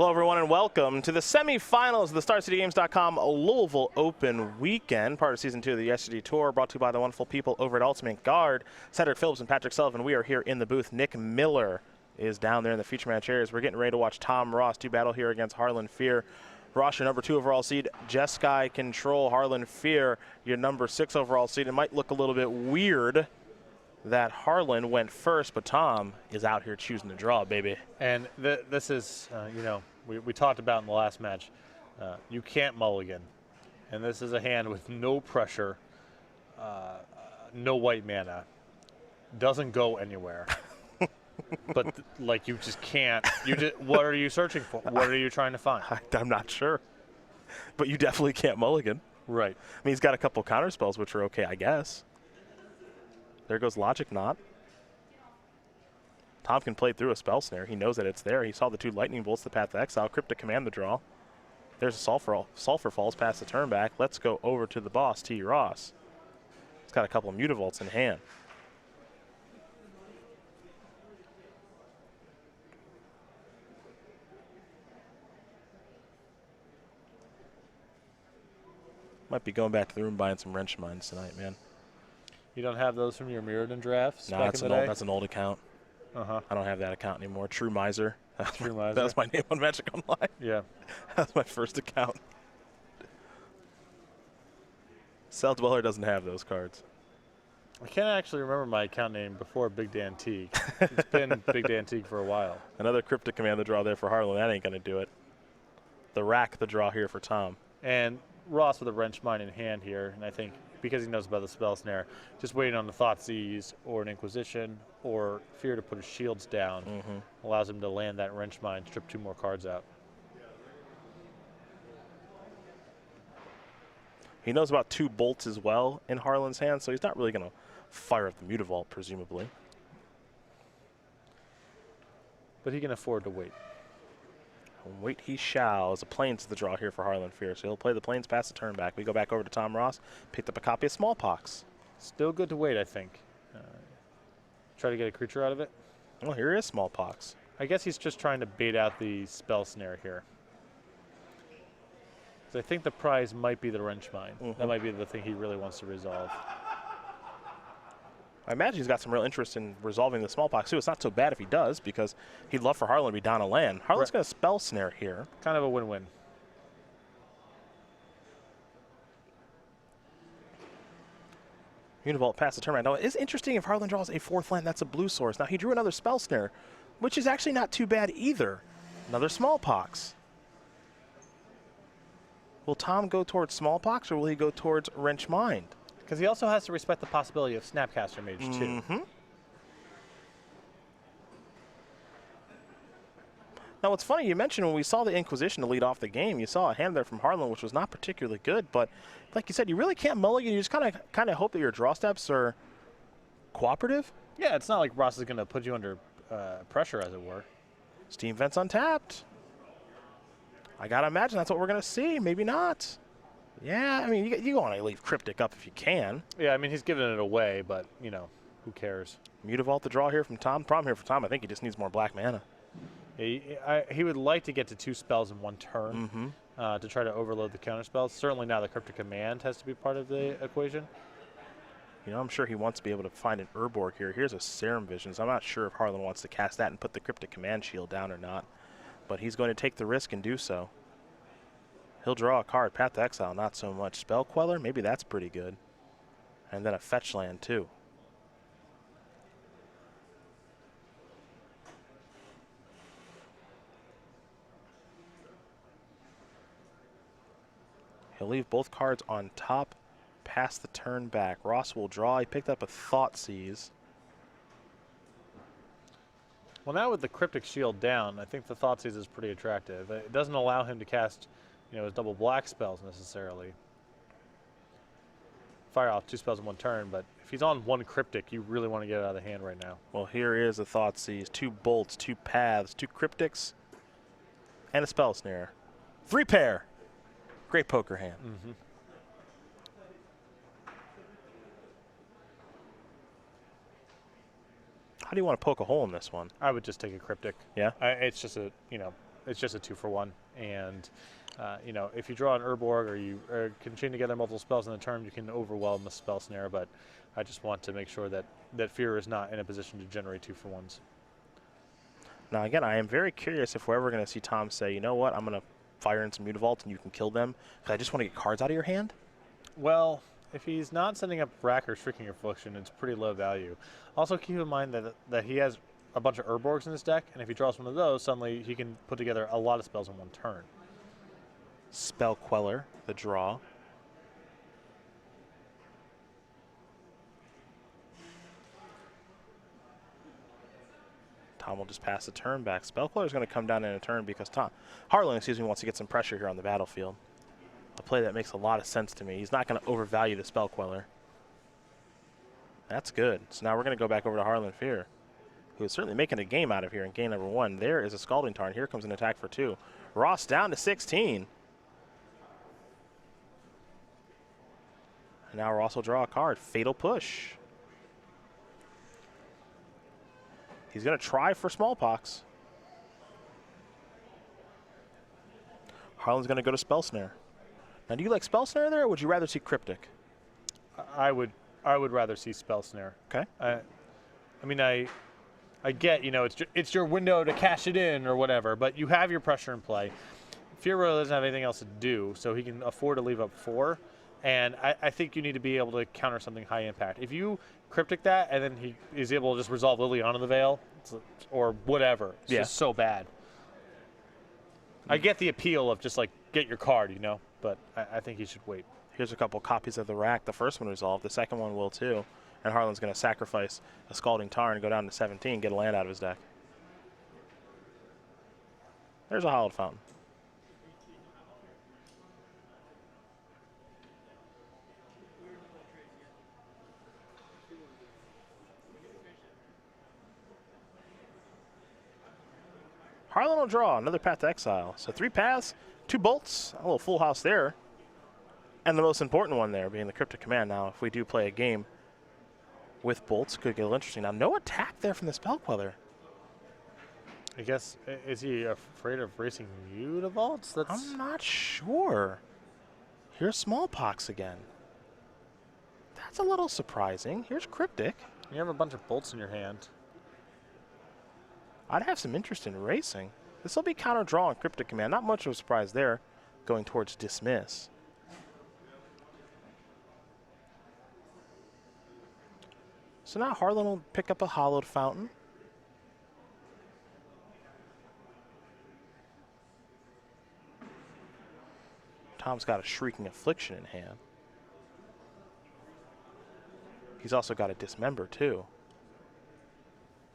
Hello, everyone, and welcome to the semifinals of the StarCityGames.com Louisville Open Weekend, part of Season 2 of the SCG Tour, brought to you by the wonderful people over at Ultimate Guard. Cedric Phillips and Patrick Sullivan, we are here in the booth. Nick Miller is down there in the feature match areas. We're getting ready to watch Tom Ross do battle here against Harlan Fear. Ross, your number 2 overall seed. Jeskai Control. Harlan Fear, your number 6 overall seed. It might look a little bit weird that Harlan went first, but Tom is out here choosing to draw, baby. And this is, you know, we talked about in the last match, you can't mulligan. And this is a hand with no pressure, no white mana, doesn't go anywhere. But like you just can't, what are you searching for? What are you trying to find? I'm not sure, but you definitely can't mulligan. Right. I mean, he's got a couple counter spells, which are okay, I guess. There goes Logic Knot. Tom can play through a Spell Snare. He knows that it's there. He saw the 2 Lightning Bolts, the Path to Exile, Cryptic Command the draw. There's a Sulfur Falls past the turn back. Let's go over to the boss, T. Ross. He's got a couple of Mutavaults in hand. Might be going back to the room buying some Wrench Mines tonight, man. You don't have those from your Mirrodin drafts? No, back in the day? that's an old account. I don't have that account anymore. True Miser. True Miser. That was my name on Magic Online. Yeah. That was my first account. Cell Dweller doesn't have those cards. I can't actually remember my account name before Big Dantique. It's been Big Dantique for a while. Another Cryptic Command the draw there for Harlan. That ain't going to do it. The Rack the draw here for Tom. And Ross with a Wrench Mine in hand here, and I think because he knows about the Spell Snare, just waiting on the Thoughtseize or an Inquisition or Fear to put his shields down allows him to land that Wrench Mine, strip 2 more cards out. He knows about 2 bolts as well in Harlan's hand, so he's not really going to fire up the Mutavault, presumably. But he can afford to wait. Wait he shall. As a Plains the draw here for Harlan Fear. So he'll play the Plains past the turn back. We go back over to Tom Ross. Picked up a copy of Smallpox. Still good to wait, I think. Try to get a creature out of it. Well, here is Smallpox. I guess he's just trying to bait out the Spell Snare here. So I think the prize might be the Wrench Mine. That might be the thing he really wants to resolve. I imagine he's got some real interest in resolving the Smallpox, too. It's not so bad if he does, because he'd love for Harlan to be down a land. Harlan's going to Spell Snare here. Kind of a win-win. Mutavault past the turn back. Now, it is interesting if Harlan draws a 4th land. That's a blue source. Now, he drew another Spell Snare, which is actually not too bad either. Another Smallpox. Will Tom go towards Smallpox, or will he go towards Wrench Mind? Because he also has to respect the possibility of Snapcaster Mage, too. Now, what's funny, you mentioned when we saw the Inquisition to lead off the game, you saw a hand there from Harlan, which was not particularly good, but like you said, you really can't mulligan. You just kind of hope that your draw steps are cooperative. Yeah, it's not like Ross is going to put you under pressure, as it were. Steam Vents untapped. I got to imagine that's what we're going to see. Maybe not. Yeah, I mean, you want to leave Cryptic up if you can. Yeah, I mean, he's giving it away, but, you know, who cares? Mutavault the draw here from Tom. Problem here for Tom, I think he just needs more black mana. He would like to get to 2 spells in 1 turn to try to overload the counter spells. Certainly now the Cryptic Command has to be part of the equation. You know, I'm sure he wants to be able to find an Urborg here. Here's a Serum Visions. I'm not sure if Harlan wants to cast that and put the Cryptic Command shield down or not, but he's going to take the risk and do so. He'll draw a card. Path to Exile, not so much. Spell Queller, maybe that's pretty good. And then a fetch land, too. He'll leave both cards on top past the turn back. Ross will draw. He picked up a Thoughtseize. Well, now with the Cryptic Shield down, I think the Thoughtseize is pretty attractive. It doesn't allow him to cast, you know, his double black spells necessarily. Fire off 2 spells in 1 turn, but if he's on 1 Cryptic, you really want to get it out of the hand right now. Well, here is a Thoughtseize, 2 bolts, 2 paths, 2 Cryptics, and a Spell Snare. 3 pair. Great poker hand. How do you want to poke a hole in this one? I would just take a Cryptic. Yeah? It's just a, you know, it's just a 2-for-1. And, you know, if you draw an Urborg or you can chain together multiple spells in the turn, you can overwhelm the spell snare. But I just want to make sure that Fear is not in a position to generate 2-for-1s. Now, again, I am very curious if we're ever going to see Tom say, you know what, I'm going to fire in some Mutavaults and you can kill them because I just want to get cards out of your hand. Well, if he's not sending up Rack or Shrieking Affliction, it's pretty low value. Also, keep in mind that he has a bunch of Urborgs in his deck, and if he draws one of those, suddenly he can put together a lot of spells in one turn. Spell Queller, the draw. Tom will just pass the turn back. Spell Queller is going to come down in a turn because Harlan, wants to get some pressure here on the battlefield. A play that makes a lot of sense to me. He's not going to overvalue the Spell Queller. That's good. So now we're going to go back over to Harlan Fear, who is certainly making a game out of here in game number 1. There is a Scalding Tarn. Here comes an attack for 2. Ross down to 16. And now Ross will draw a card. Fatal Push. He's going to try for Smallpox. Harlan's going to go to Spell Snare. Now, do you like Spell Snare there, or would you rather see Cryptic? I would rather see Spell Snare. Okay. I mean, I get, you know, it's your window to cash it in or whatever, but you have your pressure in play. Fear really doesn't have anything else to do, so he can afford to leave up 4. And I think you need to be able to counter something high impact. If you Cryptic that and then he is able to just resolve Liliana the Veil or whatever, it's just so bad. I get the appeal of just like get your card, you know, but I think he should wait. Here's a couple copies of the Rack. The first one resolved. The second one will too. And Harlan's going to sacrifice a Scalding Tarn and go down to 17, get a land out of his deck. There's a Hallowed Fountain. Harlan will draw another Path to Exile. So 3 paths, 2 bolts, a little full house there. And the most important one there being the Cryptic Command. Now, if we do play a game with bolts, could get a little interesting. Now, no attack there from the Spell Queller. I guess, is he afraid of racing Mutavaults? I'm not sure. Here's Smallpox again. That's a little surprising. Here's Cryptic. You have a bunch of bolts in your hand. I'd have some interest in racing. This will be counter draw on Cryptic Command. Not much of a surprise there, going towards Dismiss. So now Harlan will pick up a Hallowed Fountain. Tom's got a Shrieking Affliction in hand. He's also got a Dismember too.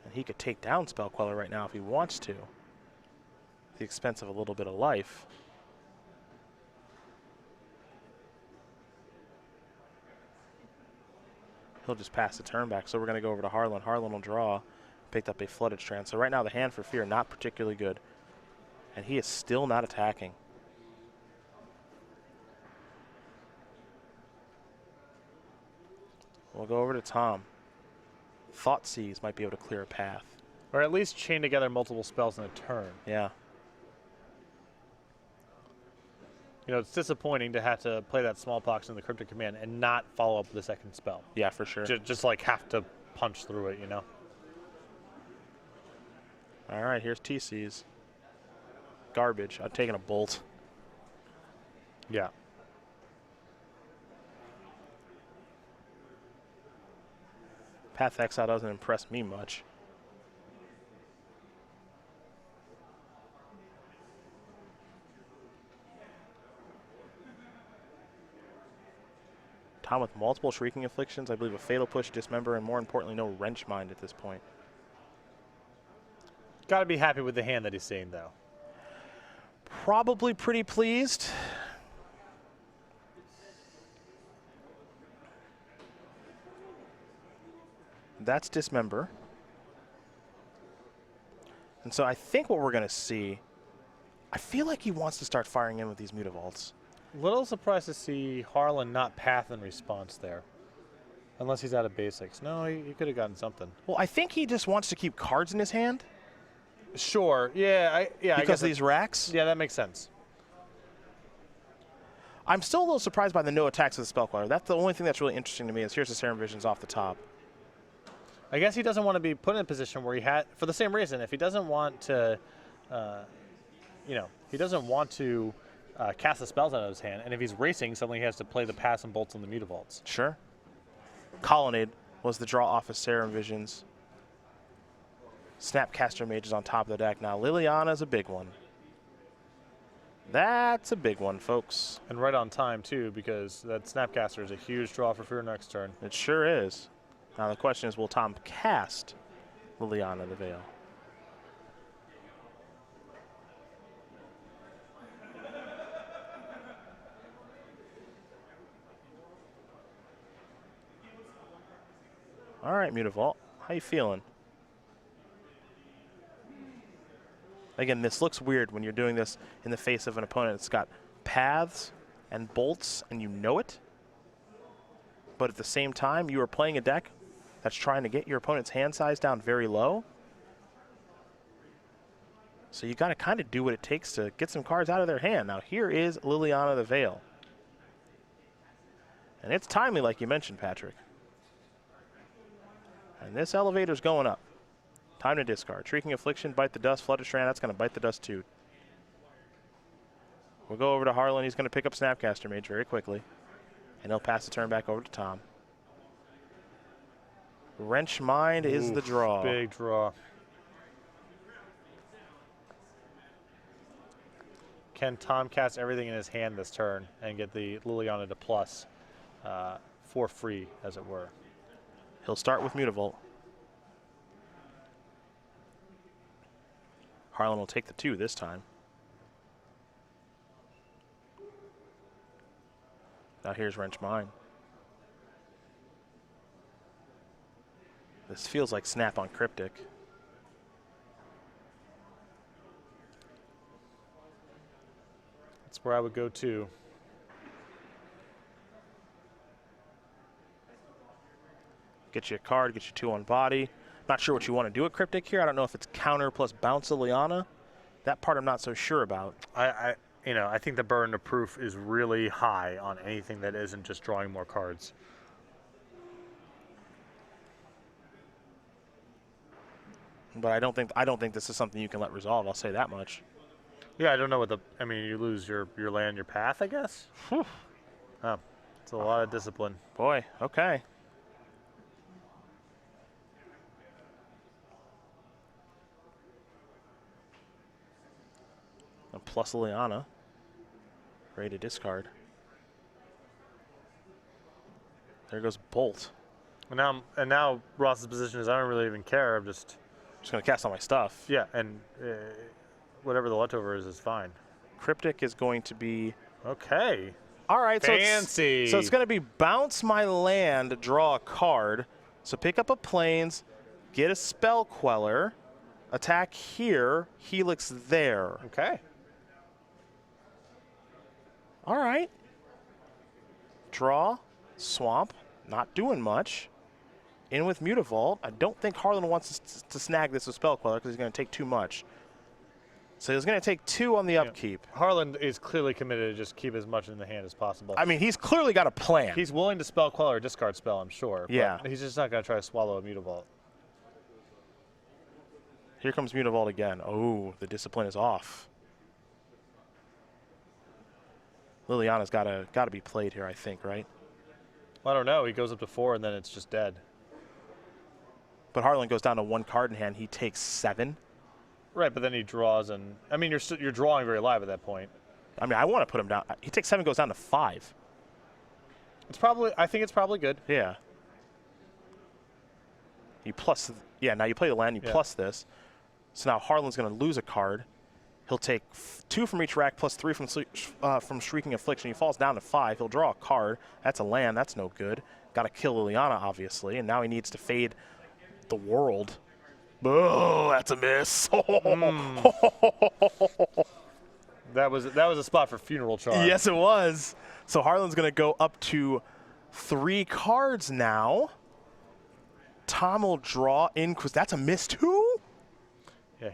And he could take down Spell Queller right now if he wants to, at the expense of a little bit of life. He'll just pass the turn back, so we're going to go over to Harlan. Harlan will draw, picked up a Flooded Strand. So right now the hand for Fear, not particularly good. And he is still not attacking. We'll go over to Tom. Thoughtseize might be able to clear a path. Or at least chain together multiple spells in a turn. Yeah. You know, it's disappointing to have to play that Smallpox in the Cryptic Command and not follow up with the second spell. Yeah, for sure. Just like have to punch through it, you know? All right, here's TC's. Garbage. I'm taking a bolt. Yeah. Path Exile doesn't impress me much. Tom with multiple Shrieking Afflictions, I believe a Fatal Push, Dismember, and more importantly, no Wrench Mind at this point. Got to be happy with the hand that he's seeing, though. Probably pretty pleased. That's Dismember. And so I think what we're going to see, I feel like he wants to start firing in with these Mutavaults. Little surprised to see Harlan not path in response there. Unless he's out of basics. No, he could have gotten something. Well, I think he just wants to keep cards in his hand. Sure. Yeah. Because of these racks? Yeah, that makes sense. I'm still a little surprised by the no attacks of the Spell Queller. That's the only thing that's really interesting to me is here's the Serum Visions off the top. I guess he doesn't want to be put in a position where he had, for the same reason, if he doesn't want to, he doesn't want to cast the spells out of his hand, and if he's racing, suddenly he has to play the pass and bolts on the Mutavaults. Sure. Colonnade was the draw off of Serum Visions. Snapcaster Mage is on top of the deck. Now Liliana's a big one. That's a big one, folks. And right on time, too, because that Snapcaster is a huge draw for your next turn. It sure is. Now the question is, will Tom cast Liliana the Veil? All right, Mutavault, how you feeling? Again, this looks weird when you're doing this in the face of an opponent that's got paths and bolts, and you know it. But at the same time, you are playing a deck that's trying to get your opponent's hand size down very low. So you got to kind of do what it takes to get some cards out of their hand. Now here is Liliana the Veil. And it's timely, like you mentioned, Patrick. And this elevator's going up. Time to discard. Shrieking Affliction, Bite the Dust, Flooded Strand. That's going to bite the dust too. We'll go over to Harlan. He's going to pick up Snapcaster Mage very quickly. And he'll pass the turn back over to Tom. Wrench Mind is the draw. Big draw. Can Tom cast everything in his hand this turn and get the Liliana to plus for free, as it were? He'll start with Mutavault. Harlan will take the 2 this time. Now here's Wrench Mine. This feels like Snap on Cryptic. That's where I would go too. Get you a card, get you 2 on body. Not sure what you want to do with Cryptic here. I don't know if it's counter plus bounce Liliana. That part I'm not so sure about. I think the burden of proof is really high on anything that isn't just drawing more cards. But I don't think this is something you can let resolve. I'll say that much. Yeah, I don't know what you lose your land, your path, I guess. Oh, it's a lot of discipline. Boy, okay. And plus Liliana. Ready to discard. There goes Bolt. And now Ross's position is I don't really even care. I'm just going to cast all my stuff. Yeah, and whatever the leftover is fine. Cryptic is going to be... Okay. All right. Fancy. So it's going to be bounce my land, draw a card. So pick up a Plains, get a Spell Queller, attack here, Helix there. Okay. All right. Draw, Swamp, not doing much. In with Mutavault. I don't think Harlan wants to snag this with Spell Queller because he's going to take too much. So he's going to take 2 on the upkeep. Harlan is clearly committed to just keep as much in the hand as possible. I mean, he's clearly got a plan. He's willing to Spell Queller or discard spell, I'm sure. Yeah. But he's just not going to try to swallow a Mutavault. Here comes Mutavault again. Oh, the discipline is off. Liliana's got to be played here, I think, right? Well, I don't know. He goes up to 4 and then it's just dead. But Harlan goes down to 1 card in hand. He takes 7. Right, but then he draws, and I mean, you're drawing very live at that point. I mean, I want to put him down. He takes 7, goes down to 5. I think it's probably good. Yeah. You plus, now you play the land. You plus this. So now Harlan's going to lose a card. He'll take 2 from each rack plus 3 from Shrieking Affliction. He falls down to 5. He'll draw a card. That's a land. That's no good. Got to kill Liliana, obviously, and now he needs to fade the world. Oh, that's a miss. That was a spot for Funeral Charm. Yes, it was. So Harlan's going to go up to 3 cards now. Tom will draw in because that's a miss too. Yeah,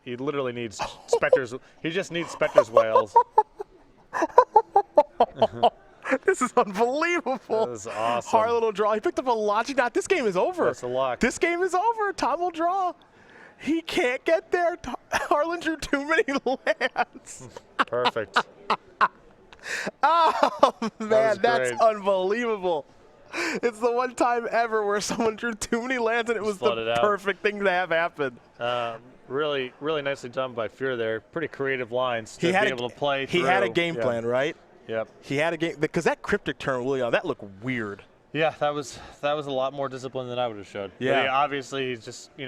he literally needs Spectre's, he just needs Spectre's whales. This is unbelievable. That is awesome. Harlan will draw. He picked up a Logic Knot. This game is over. That's a lock. This game is over. Tom will draw. He can't get there. Harlan drew too many lands. Perfect. Oh, man, that's great. unbelievable. It's the one time ever where someone drew too many lands, and it was the perfect thing to have happen. Really, really nicely done by Fear there. Pretty creative lines to be able to play through. He had a game plan, right? Yep. He had a game, because that cryptic turn, William, that looked weird. Yeah, that was a lot more discipline than I would have showed. Yeah. But obviously, he's just, he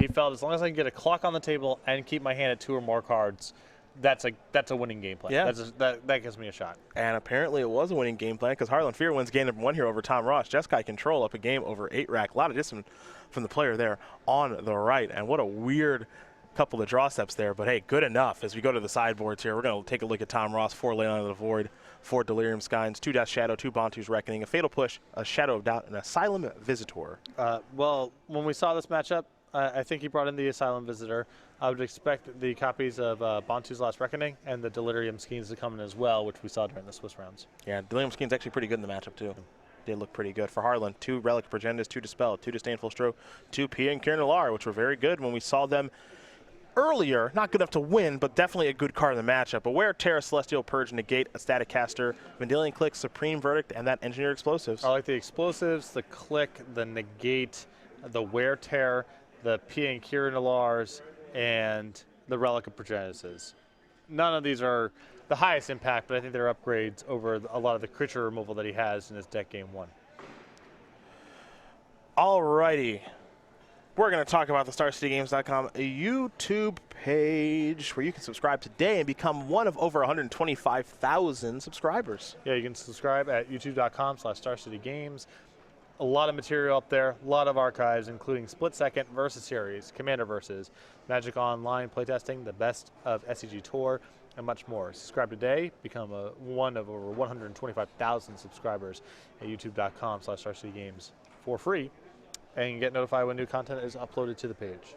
felt as long as I can get a clock on the table and keep my hand at 2 or more cards, that's a winning game plan. Yeah. That gives me a shot. And apparently it was a winning game plan, because Harlan Fear wins game number 1 here over Tom Ross. Jeskai Control up a game over 8-rack. A lot of discipline from the player there on the right. And what a weird couple of draw steps there. But hey, good enough. As we go to the sideboards here, we're going to take a look at Tom Ross. 4 Leyline of the Void, 4 Delirium Skynes, 2 Death Shadow, 2 Bantu's Reckoning, a Fatal Push, a Shadow of Doubt, and Asylum Visitor. Well, when we saw this matchup, I think he brought in the Asylum Visitor. I would expect the copies of Bantu's Last Reckoning and the Delirium Skeins to come in as well, which we saw during the Swiss rounds. Yeah, Delirium Skeins actually pretty good in the matchup too. Did look pretty good for Harlan. 2 Relic of Progenitors, 2 Dispel, 2 Disdainful Stroke, 2 Pia and Kieran Alar, which were very good when we saw them earlier. Not good enough to win, but definitely a good card in the matchup. Aware, Terra, Celestial Purge, Negate, a Static Caster, Vendilion Click, Supreme Verdict, and that Engineer Explosives. I like the Explosives, the Click, the Negate, the Wear Tear, the Pia and Kieran Alars, and the Relic of Progenitors. None of these are the highest impact, but I think they're upgrades over a lot of the creature removal that he has in his deck game 1. Alrighty. We're going to talk about the StarCityGames.com YouTube page where you can subscribe today and become one of over 125,000 subscribers. Yeah, you can subscribe at youtube.com/StarCityGames. A lot of material up there, a lot of archives, including Split Second Versus Series, Commander Versus, Magic Online playtesting, the best of SCG Tour, and much more. Subscribe today, become one of over 125,000 subscribers at youtube.com/StarCityGames for free, and you can get notified when new content is uploaded to the page.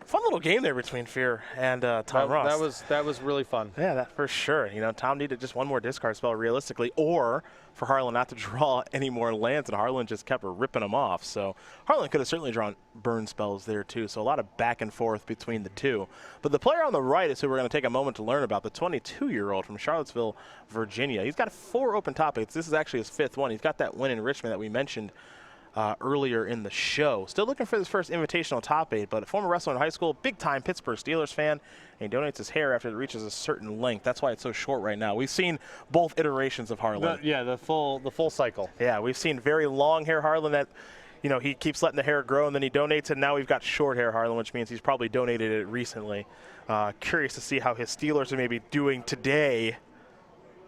Fun little game there between Fear and Tom Ross. That was really fun. Yeah, that for sure. Tom needed just one more discard spell realistically, or for Harlan not to draw any more lands, and Harlan just kept ripping them off. So Harlan could have certainly drawn burn spells there too. So a lot of back and forth between the two. But the player on the right is who we're going to take a moment to learn about, the 22-year-old from Charlottesville, Virginia. He's got 4 open top 8s. This is actually his 5th one. He's got that win in Richmond that we mentioned earlier in the show. Still looking for his first invitational top 8, but a former wrestler in high school, big-time Pittsburgh Steelers fan, and he donates his hair after it reaches a certain length. That's why it's so short right now. We've seen both iterations of Harlan. The full cycle. Yeah, we've seen very long hair Harlan that, he keeps letting the hair grow, and then he donates it, and now we've got short hair Harlan, which means he's probably donated it recently. Curious to see how his Steelers are maybe doing today.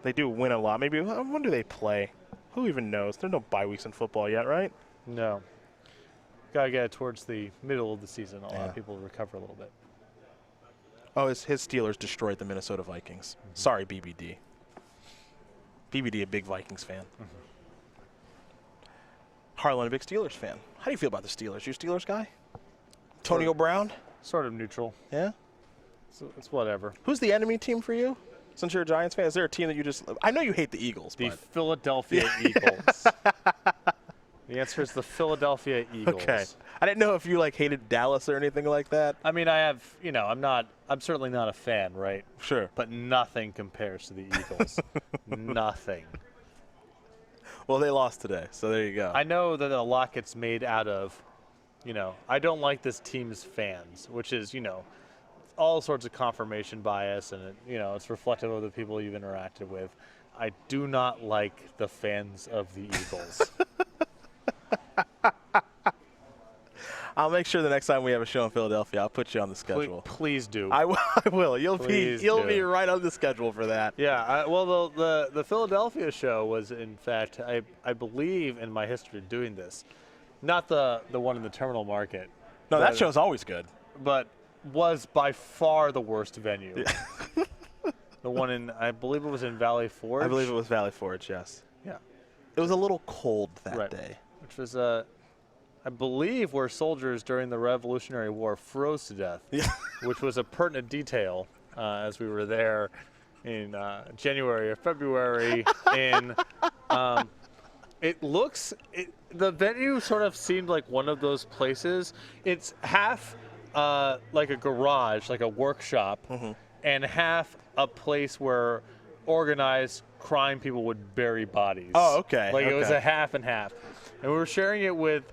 They do win a lot. Maybe, when do they play? Who even knows? There's no bye weeks in football yet, right? No. Got to get it towards the middle of the season. A lot of people recover a little bit. Oh, his Steelers destroyed the Minnesota Vikings. Mm-hmm. Sorry, BBD. BBD, a big Vikings fan. Mm-hmm. Harlan, a big Steelers fan. How do you feel about the Steelers? You a Steelers guy? Antonio Brown? Sort of neutral. Yeah? It's whatever. Who's the enemy team for you? Since you're a Giants fan, is there a team that you just... I know you hate the Eagles, The but... Philadelphia Eagles. The answer is the Philadelphia Eagles. Okay. I didn't know if you hated Dallas or anything like that. I mean, I'm certainly not a fan, right? Sure. But nothing compares to the Eagles. Nothing. Well, they lost today, so there you go. I know that a lot gets made out of, I don't like this team's fans, which is, all sorts of confirmation bias, and it's reflective of the people you've interacted with. I do not like the fans of the Eagles. I'll make sure the next time we have a show in Philadelphia, I'll put you on the schedule. Please do. I will. You'll be right on the schedule for that. Yeah. Well, the Philadelphia show was, in fact, I believe in my history of doing this, not the one in the Terminal Market. No, that show's always good. But was by far the worst venue. Yeah. The one in, I believe it was in Valley Forge. I believe it was Valley Forge. Yes. Yeah. It was a little cold that day. Which was I believe, where soldiers during the Revolutionary War froze to death, which was a pertinent detail as we were there in January or February. The venue sort of seemed like one of those places. It's half like a garage, like a workshop, and half a place where organized crime people would bury bodies. Oh, okay. Like it was a half and half. And we were sharing it with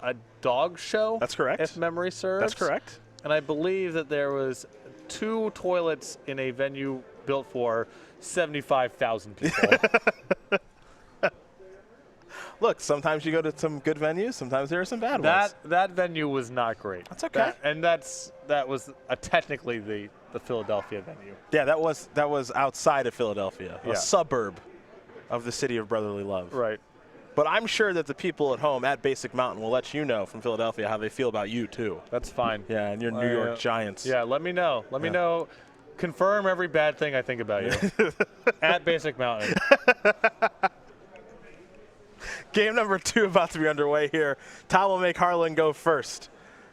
a dog show. That's correct. If memory serves. That's correct. And I believe that there was 2 toilets in a venue built for 75,000 people. Look, sometimes you go to some good venues, sometimes there are some bad ones. That venue was not great. That's okay. That was technically the Philadelphia venue. Yeah, that was outside of Philadelphia, Yeah. a suburb of the city of brotherly love. Right. But I'm sure that the people at home at Basic Mountain will let you know from Philadelphia how they feel about you too. That's fine. Yeah, and your New York Giants. Yeah, let me know. Let me know. Confirm every bad thing I think about you. At Basic Mountain. Game number 2 about to be underway here. Tom will make Harlan go first,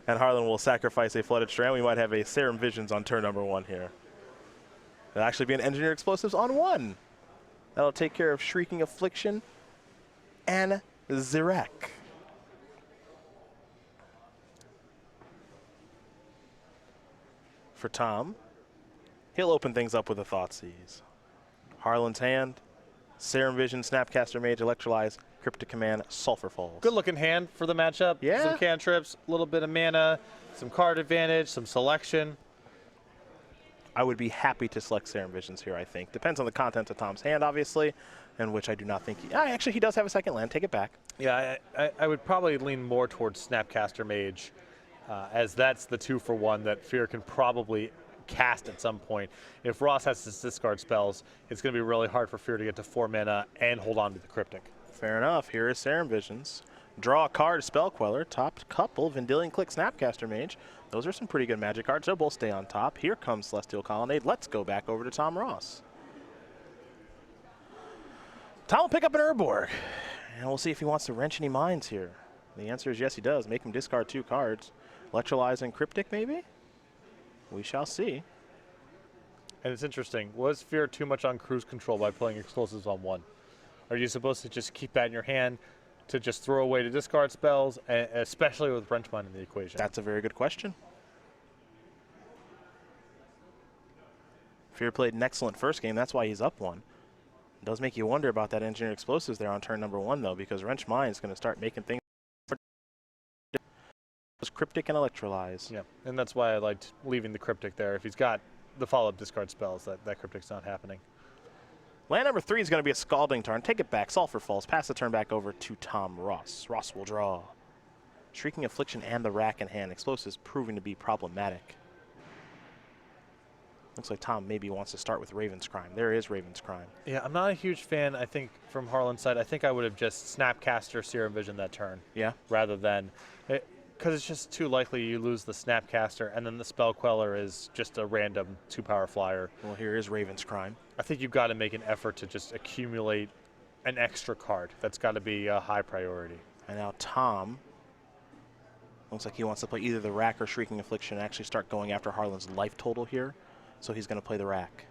and Harlan will sacrifice a flooded strand. We might have a Serum Visions on turn number 1 here. It'll actually be an Engineered Explosives on 1. That'll take care of Shrieking Affliction and Zirek. For Tom, he'll open things up with a Thoughtseize. Harlan's hand, Serum Vision, Snapcaster Mage, Electrolyze, Cryptic Command, Sulfur Falls. Good looking hand for the matchup. Yeah. Some cantrips, a little bit of mana, some card advantage, some selection. I would be happy to select Serum Visions here, I think. Depends on the content of Tom's hand, obviously, and which I do not think actually, he does have a second land. Take it back. Yeah, I would probably lean more towards Snapcaster Mage, as that's the 2-for-1 that Fear can probably cast at some point. If Ross has to discard spells, it's going to be really hard for Fear to get to 4 mana and hold on to the Cryptic. Fair enough. Here is Serum Visions. Draw a card, Spell Queller, top couple, Vendilion Click, Snapcaster Mage. Those are some pretty good Magic cards. They'll both stay on top. Here comes Celestial Colonnade. Let's go back over to Tom Ross. Tom will pick up an Urborg, and we'll see if he wants to wrench any minds here. The answer is yes, he does. Make him discard 2 cards. Electrolyze and Cryptic, maybe? We shall see. And it's interesting. Was Fear too much on cruise control by playing explosives on 1? Are you supposed to just keep that in your hand to just throw away to discard spells, especially with Wrenchmine in the equation? That's a very good question. Fear played an excellent first game. That's why he's up 1. It does make you wonder about that Engineered Explosives there on turn number 1, though, because Wrench Mine is going to start making things Cryptic and Electrolyze. Yeah, and that's why I liked leaving the Cryptic there. If he's got the follow-up discard spells, that Cryptic's not happening. Land number 3 is going to be a Scalding Tarn. Take it back. Sulfur Falls. Pass the turn back over to Tom Ross. Ross will draw. Shrieking Affliction and the Rack in hand. Explosives proving to be problematic. Looks like Tom maybe wants to start with Raven's Crime. There is Raven's Crime. Yeah, I'm not a huge fan, I think, from Harlan's side. I think I would have just Snapcaster Serum Vision that turn. Yeah? Rather than... Because it's just too likely you lose the Snapcaster, and then the Spell Queller is just a random 2-power flyer. Well, here is Raven's Crime. I think you've got to make an effort to just accumulate an extra card. That's got to be a high priority. And now Tom looks like he wants to play either the Rack or Shrieking Affliction and actually start going after Harlan's life total here. So he's going to play the Rack.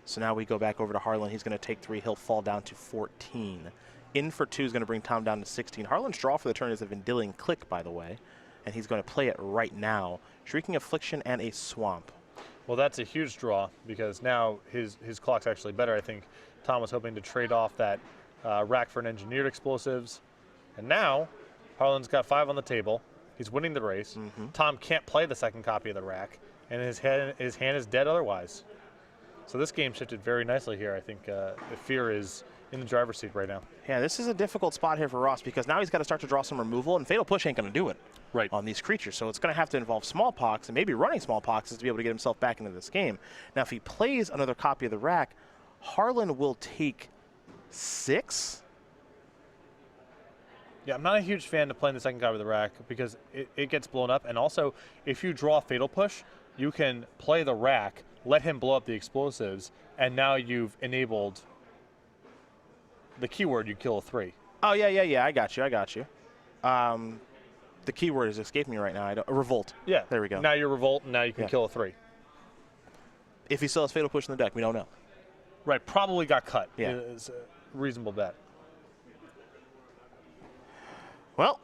So now we go back over to Harlan. He's going to take 3. He'll fall down to 14. In for 2 is going to bring Tom down to 16. Harlan's draw for the turn is a Vendilion Click, by the way, and he's going to play it right now. Shrieking Affliction and a Swamp. Well, that's a huge draw because now his clock's actually better. I think Tom was hoping to trade off that Rack for an Engineered Explosives. And now Harlan's got 5 on the table. He's winning the race. Tom can't play the second copy of the Rack, and his hand is dead otherwise. So this game shifted very nicely here. I think Fear is in the driver's seat right now. Yeah, this is a difficult spot here for Ross because now he's got to start to draw some removal, and Fatal Push ain't going to do it on these creatures. So it's going to have to involve Smallpox, and maybe running Smallpox to be able to get himself back into this game. Now, if he plays another copy of the Rack, Harlan will take 6. Yeah, I'm not a huge fan of playing the second copy of the Rack because it gets blown up. And also, if you draw Fatal Push, you can play the Rack, let him blow up the explosives, and now you've enabled the keyword, you kill a 3. Oh, yeah, I got you. The key word is escaping me right now. Revolt. Yeah. There we go. Now you're Revolt, and now you can kill a 3. If he still has Fatal Push in the deck, we don't know. Right, probably got cut. Yeah. It's a reasonable bet. Well,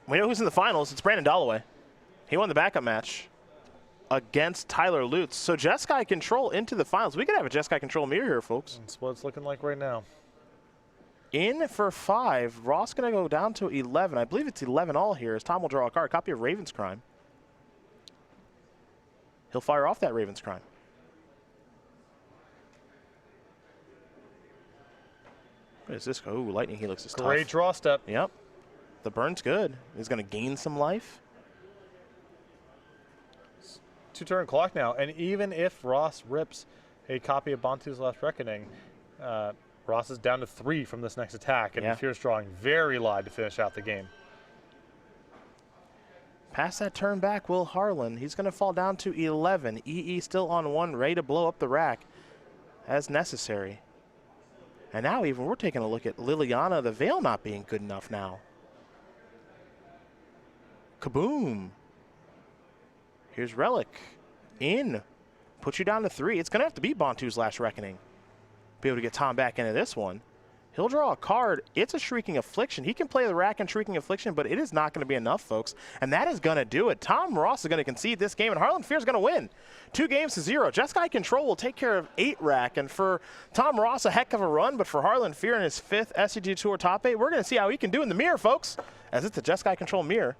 we know who's in the finals. It's Brandon Dalloway. He won the backup match against Tyler Lutz. So Jeskai Control into the finals. We could have a Jeskai Control mirror here, folks. That's what it's looking like right now. In for 5. Ross going to go down to 11. I believe it's 11 all here as Tom will draw a card. Copy of Raven's Crime. He'll fire off that Raven's Crime. What is this? Oh, Lightning Helix is tough. Great draw step. Yep. The burn's good. He's going to gain some life. 2-turn clock now, and even if Ross rips a copy of Bantu's Last Reckoning, Ross is down to 3 from this next attack, and Fierce drawing very live to finish out the game. Pass that turn back, Will Harlan. He's going to fall down to 11. EE still on 1, ready to blow up the rack as necessary. And now even we're taking a look at Liliana, the Veil not being good enough now. Kaboom. Here's Relic. In. Put you down to 3. It's going to have to be Bantu's Last Reckoning. Be able to get Tom back into this one. He'll draw a card. It's a Shrieking Affliction. He can play the rack and Shrieking Affliction, but it is not going to be enough, folks. And that is going to do it. Tom Ross is going to concede this game, and Harlan Fear is going to win. 2-0. Jeskai Control will take care of 8 rack, and for Tom Ross, a heck of a run, but for Harlan Fear in his 5th SCG Tour top 8, we're going to see how he can do in the mirror, folks, as it's a Jeskai Control mirror.